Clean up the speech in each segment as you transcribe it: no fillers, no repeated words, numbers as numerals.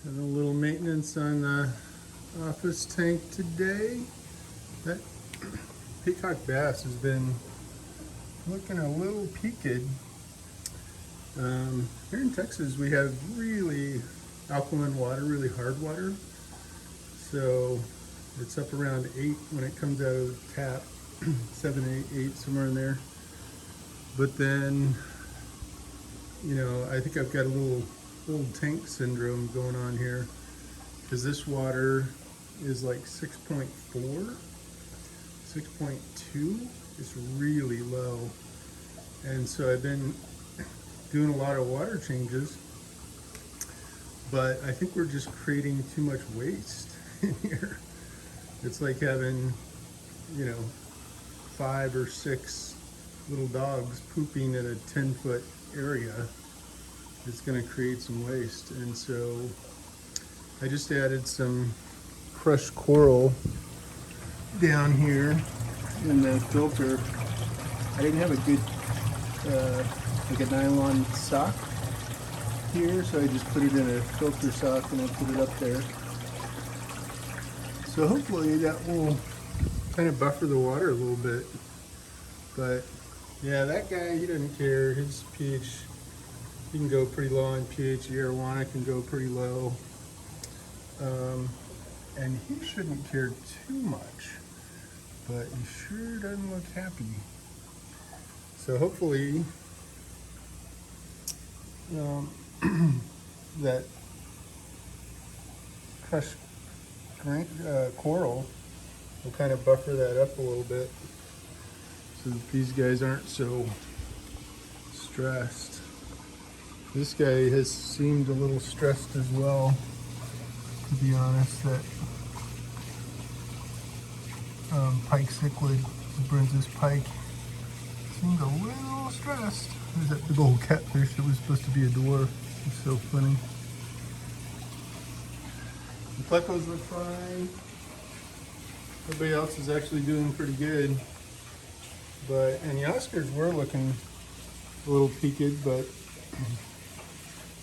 And a little maintenance on the office tank today. That peacock bass has been looking a little peaked. Here in Texas we have really alkaline water, really hard water. So it's up around 8 when it comes out of the tap, 7, 8, 8, somewhere in there. But then, you know, I think I've got a little old tank syndrome going on here, because this water is like 6.4, 6.2. It's really low. And so I've been doing a lot of water changes, but I think we're just creating too much waste in here. It's like having, you know, 5 or 6 little dogs pooping in a 10-foot area. It's going to create some waste. And so I just added some crushed coral down here in the filter. I didn't have a good like a nylon sock here, so I just put it in a filter sock and I put it up there. So hopefully that will kind of buffer the water a little bit. But yeah, that guy, he doesn't care. His pH, he can go pretty low on pH. The arowana can go pretty low. And he shouldn't care too much, but he sure doesn't look happy. So hopefully that crushed coral will kind of buffer that up a little bit so that these guys aren't so stressed. This guy has seemed a little stressed as well, to be honest. That pike cichlid, Brenza's pike, seemed a little stressed. There's that big old catfish that was supposed to be a dwarf. It's so funny. The plecos look fine. Everybody else is actually doing pretty good. And the Oscars were looking a little peaked, but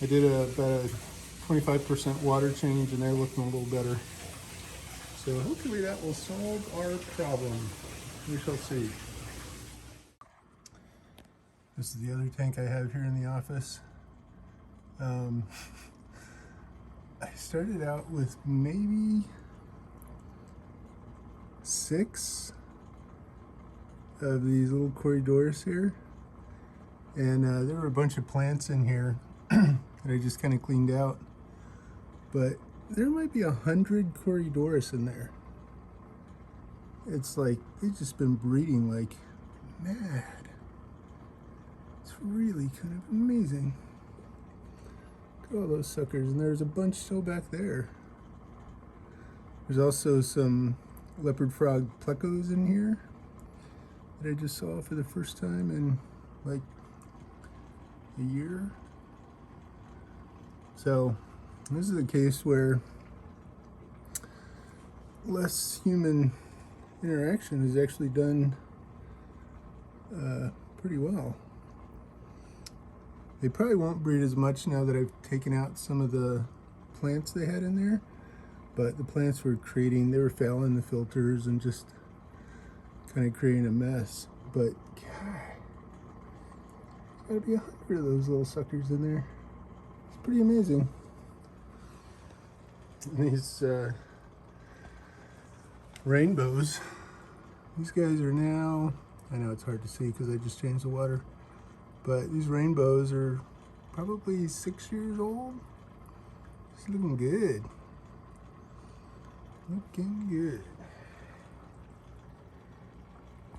I did about a 25% water change and they're looking a little better. So hopefully that will solve our problem. We shall see. This is the other tank I have here in the office. I started out with maybe 6 of these little Corydoras here. And there were a bunch of plants in here that I just kind of cleaned out. But there might be 100 Corydoras in there. It's like they've just been breeding like mad. It's really kind of amazing. Look at all those suckers, and there's a bunch still back there. There's also some leopard frog plecos in here that I just saw for the first time in like a year. So this is a case where less human interaction has actually done pretty well. They probably won't breed as much now that I've taken out some of the plants they had in there, but the plants were they were fouling the filters and just kind of creating a mess. But God, there's gotta be 100 of those little suckers in there. It's pretty amazing. And these rainbows, these guys are now, I know it's hard to see because I just changed the water, but these rainbows are probably 6 years old. It's looking good. Looking good.